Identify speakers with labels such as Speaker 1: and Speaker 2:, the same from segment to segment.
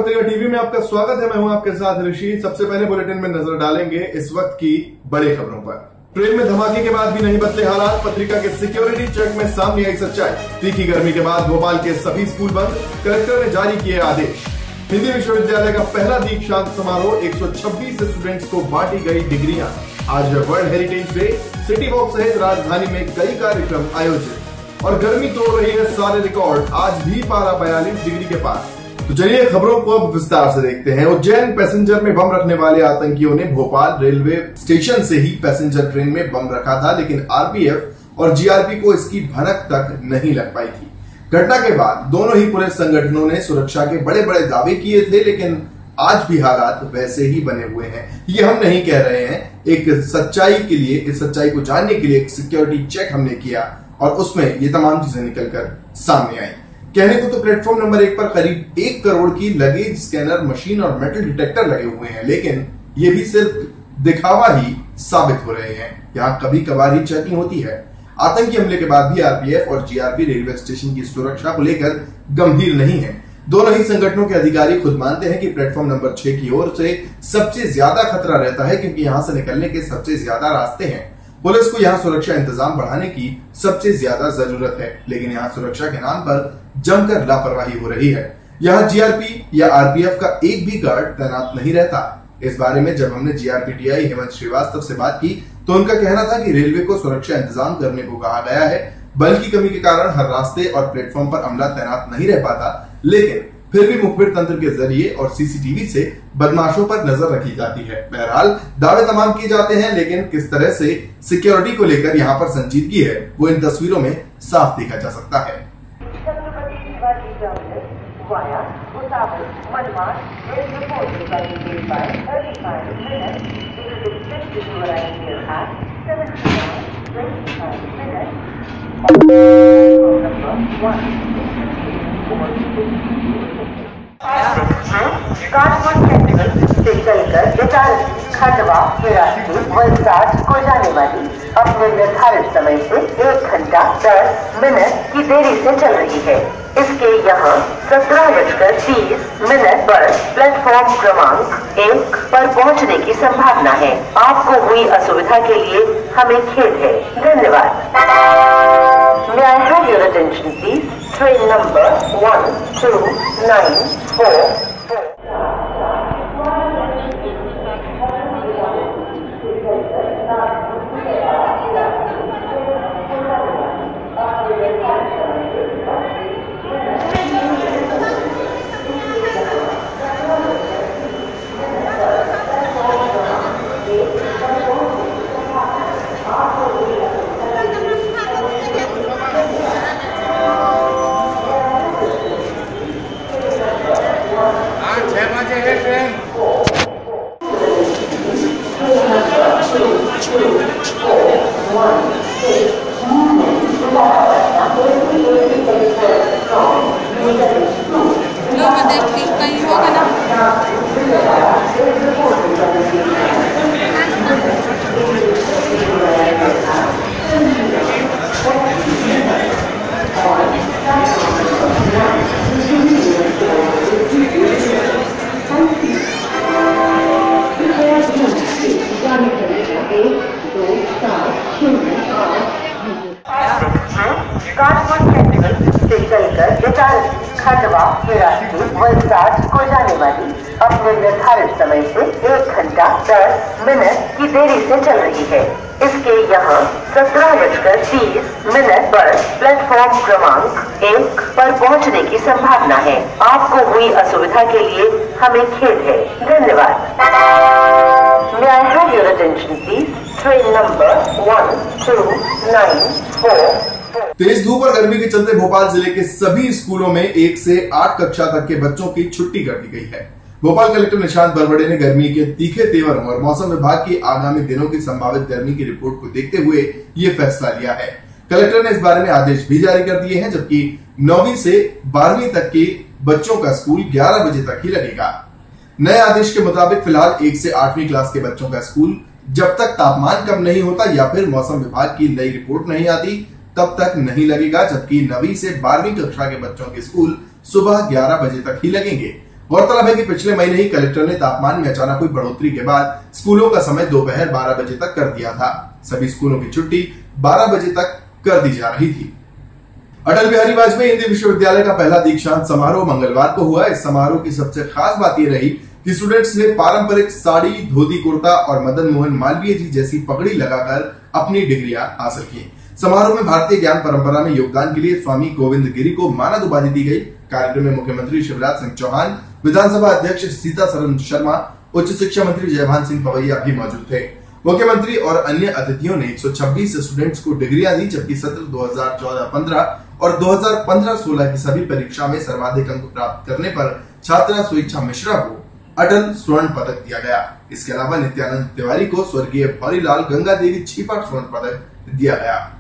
Speaker 1: पत्रिका टीवी में आपका स्वागत है। मैं हूं आपके साथ ऋषि। सबसे पहले बुलेटिन में नजर डालेंगे इस वक्त की बड़ी खबरों पर। ट्रेन में धमाके के बाद भी नहीं बदले हालात, पत्रिका के सिक्योरिटी चेक में सामने आई सच्चाई। तीखी गर्मी के बाद भोपाल के सभी स्कूल बंद, कलेक्टर ने जारी किए आदेश। हिंदी विश्वविद्यालय का पहला दीक्षांत समारोह, 126 स्टूडेंट्स को बांटी गई डिग्रियां। आज है world heritage day, city walk सहित राजधानी में कई कार्यक्रम आयोजित। और गर्मी तोड़ रही है सारे रिकॉर्ड, आज भी पारा 42 डिग्री के पास। तो चलिए खबरों को अब विस्तार से देखते हैं। उज्जैन पैसेंजर में बम रखने वाले आतंकियों ने भोपाल रेलवे स्टेशन से ही पैसेंजर ट्रेन में बम रखा था, लेकिन आरपीएफ और जीआरपी को इसकी भनक तक नहीं लग पाई थी। घटना के बाद दोनों ही पुलिस संगठनों ने सुरक्षा के बड़े बड़े दावे किए थे, लेकिन आज भी हालात वैसे ही बने हुए हैं। ये हम नहीं कह रहे हैं, एक सच्चाई के लिए, इस सच्चाई को जानने के लिए एक सिक्योरिटी चेक हमने किया और उसमें ये तमाम चीजें निकलकर सामने आई। कहने को तो प्लेटफॉर्म नंबर 1 पर करीब 1 करोड़ की लगेज स्कैनर मशीन और मेटल डिटेक्टर लगे हुए हैं, लेकिन ये भी सिर्फ दिखावा ही साबित हो रहे हैं। यहाँ कभी कभार ही चेकिंग होती है। आतंकी हमले के बाद भी आरपीएफ और जीआरपी रेलवे स्टेशन की सुरक्षा को लेकर गंभीर नहीं है। दोनों ही संगठनों के अधिकारी खुद मानते हैं कि प्लेटफॉर्म नंबर 6 की ओर से सबसे ज्यादा खतरा रहता है, क्योंकि यहाँ से निकलने के सबसे ज्यादा रास्ते हैं। पुलिस को यहाँ सुरक्षा इंतजाम बढ़ाने की सबसे ज्यादा जरूरत है, लेकिन यहाँ सुरक्षा के नाम पर जमकर लापरवाही हो रही है। यहाँ जीआरपी या आरपीएफ का एक भी गार्ड तैनात नहीं रहता। इस बारे में जब हमने जीआरपी टीआई हेमंत श्रीवास्तव से बात की तो उनका कहना था कि रेलवे को सुरक्षा इंतजाम करने को कहा गया है। बल की कमी के कारण हर रास्ते और प्लेटफॉर्म पर अमला तैनात नहीं रह पाता, लेकिन फिर भी मुखबिर तंत्र के जरिए और सीसीटीवी से बदमाशों पर नजर रखी जाती है। बहरहाल दावे तमाम किए जाते हैं, लेकिन किस तरह से सिक्योरिटी को लेकर यहाँ पर संजीदगी है वो इन तस्वीरों में साफ देखा जा सकता है।
Speaker 2: कानपुर सेंट्रल से चलकर इटारसी, खंडवा, बिरासी, वलसाड को जाने वाली अपने निर्धारित समय से 1 घंटा 10 मिनट की देरी से चल रही है। इसके यहाँ 17:30 पर प्लेटफॉर्म क्रमांक 1 पर पहुँचने की संभावना है। आपको हुई असुविधा के लिए हमें खेद है। धन्यवाद। May I have your attention please? Train number 1294.
Speaker 3: कहीं होगा ना।
Speaker 2: कानपुर सेंट्रल से चलकर इटारसी, खंडवा, बिरासी, वलसाड को जाने वाली अपने निर्धारित समय से 1 घंटा 10 मिनट की देरी से चल रही है। इसके यहाँ 17:30 पर प्लेटफॉर्म क्रमांक 1 पर पहुँचने की संभावना है। आपको हुई असुविधा के लिए हमें खेद है। धन्यवाद। May I have your attention please? Train number 1294.
Speaker 1: तेज धूप और गर्मी के चलते भोपाल जिले के सभी स्कूलों में 1 से 8 कक्षा तक के बच्चों की छुट्टी कर दी गई है। भोपाल कलेक्टर निशांत बरबड़े ने गर्मी के तीखे तेवरों और मौसम विभाग की आगामी दिनों की संभावित गर्मी की रिपोर्ट को देखते हुए ये फैसला लिया है। कलेक्टर ने इस बारे में आदेश भी जारी कर दिए हैं, जबकि 9वीं से 12वीं तक के बच्चों का स्कूल 11 बजे तक ही लगेगा। नए आदेश के मुताबिक फिलहाल 1 से 8वीं क्लास के बच्चों का स्कूल जब तक तापमान कम नहीं होता या फिर मौसम विभाग की नई रिपोर्ट नहीं आती तब तक नहीं लगेगा, जबकि 9वीं से 12वीं कक्षा के बच्चों के स्कूल सुबह 11 बजे तक ही लगेंगे। गौरतलब है कि पिछले महीने ही कलेक्टर ने तापमान में अचानक हुई बढ़ोतरी के बाद स्कूलों का समय दोपहर 12 बजे तक कर दिया था। सभी स्कूलों की छुट्टी 12 बजे तक कर दी जा रही थी। अटल बिहारी वाजपेयी हिंदी विश्वविद्यालय का पहला दीक्षांत समारोह मंगलवार को हुआ। इस समारोह की सबसे खास बात यह रही कि स्टूडेंट्स ने पारंपरिक साड़ी, धोती कुर्ता और मदन मोहन मालवीय जी जैसी पगड़ी लगाकर अपनी डिग्रियां हासिल की। समारोह में भारतीय ज्ञान परंपरा में योगदान के लिए स्वामी गोविंद गिरी को मानद उपाधि दी गई। कार्यक्रम में मुख्यमंत्री शिवराज सिंह चौहान, विधानसभा अध्यक्ष सीतासरन शर्मा, उच्च शिक्षा मंत्री जयभान सिंह पवैया भी मौजूद थे। मुख्यमंत्री और अन्य अतिथियों ने 126 स्टूडेंट्स को डिग्रियां दी, जबकि सत्र 2014-15 और 2015-16 की सभी परीक्षा में सर्वाधिक अंक प्राप्त करने पर छात्रा स्वेच्छा मिश्रा को अटल स्वर्ण पदक दिया गया। इसके अलावा नित्यानंद तिवारी को स्वर्गीय भौरीलाल गंगा देवी छिपा स्वर्ण पदक दिया गया।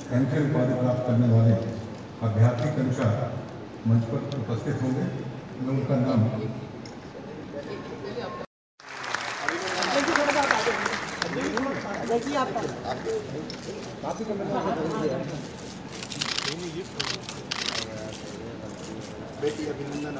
Speaker 4: एमफिल उपाधि प्राप्त करने वाले अभ्यर्थी के अनुसार मंच पर उपस्थित होंगे। मैं उनका नाम
Speaker 5: बेटी अभिनंदन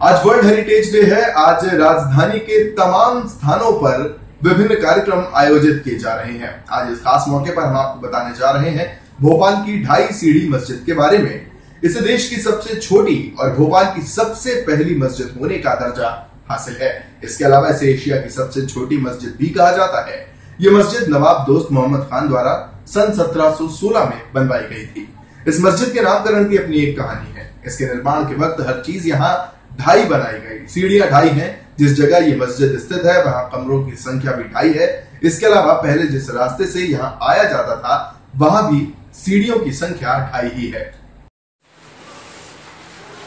Speaker 1: आज वर्ल्ड हेरिटेज डे है। आज राजधानी के तमाम स्थानों पर विभिन्न कार्यक्रम आयोजित किए जा रहे हैं। आज इस खास मौके पर हम आपको बताने जा रहे हैं भोपाल की 2.5 सीढ़ी मस्जिद के बारे में। इसे देश की सबसे छोटी और भोपाल की सबसे पहली मस्जिद होने का दर्जा हासिल है। इसके अलावा इसे एशिया की सबसे छोटी मस्जिद भी कहा जाता है। ये मस्जिद नवाब दोस्त मोहम्मद खान द्वारा सन 1716 में बनवाई गई थी। इस मस्जिद के नामकरण की अपनी एक कहानी है। इसके निर्माण के वक्त हर चीज यहाँ 2.5 बनाई गई। सीढ़ियां 2.5 हैं। जिस जगह ये मस्जिद स्थित है वहां कमरों की संख्या भी 2.5 है। इसके अलावा पहले जिस रास्ते से यहाँ आया जाता था वहां भी सीढ़ियों की संख्या 2.5 ही है।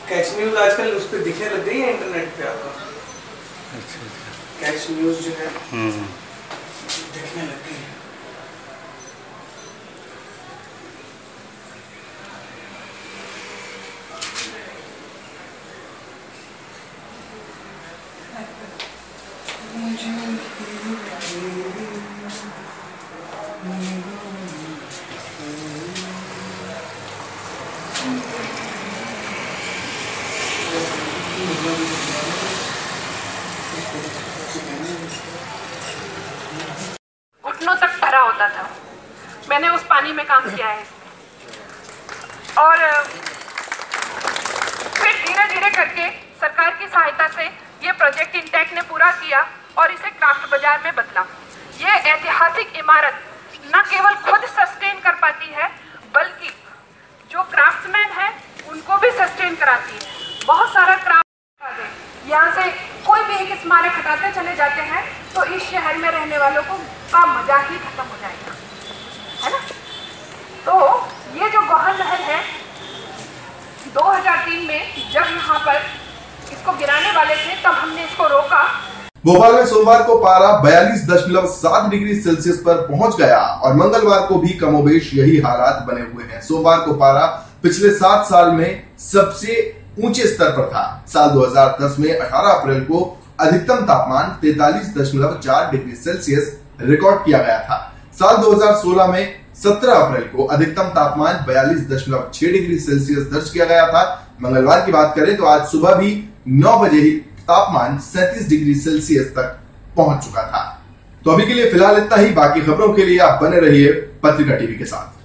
Speaker 6: कैच न्यूज आजकल उस पर दिखने लग गई है इंटरनेट पे आपको। अच्छा। कैच न्यूज जो है दिखने लग गई है।
Speaker 7: घुटनों तक भरा होता था। मैंने उस पानी में काम किया है और फिर धीरे धीरे करके सरकार की सहायता से ये प्रोजेक्ट इंटेक ने पूरा किया और इसे क्राफ्ट बाजार में बदला। ये ऐतिहासिक इमारत न केवल खुद सस्टेन कर पाती है बल्कि जो क्राफ्ट्समैन है उनको भी सस्टेन कराती है। बहुत सारा क्राफ्ट यहाँ से कोई भी एक स्मारक हटाते चले जाते हैं तो इस शहर में रहने वालों को का मजा ही खत्म हो जाएगा, है ना। तो ये जो गौहर महल है 2003 में जब यहाँ पर इसको गिराने वाले थे तब हमने इसको रोका।
Speaker 1: भोपाल में सोमवार को पारा 42.7 डिग्री सेल्सियस पर पहुंच गया और मंगलवार को भी कमोबेश यही हालात बने हुए हैं। सोमवार को पारा पिछले 7 साल में सबसे ऊंचे स्तर पर था। साल 2010 में 18 अप्रैल को अधिकतम तापमान 43.4 डिग्री सेल्सियस रिकॉर्ड किया गया था। साल 2016 में 17 अप्रैल को अधिकतम तापमान 42.6 डिग्री सेल्सियस दर्ज किया गया था। मंगलवार की बात करें तो आज सुबह भी 9 बजे ही तापमान 37 डिग्री सेल्सियस तक पहुंच चुका था। तो अभी के लिए फिलहाल इतना ही। बाकी खबरों के लिए आप बने रहिए पत्रिका टीवी के साथ।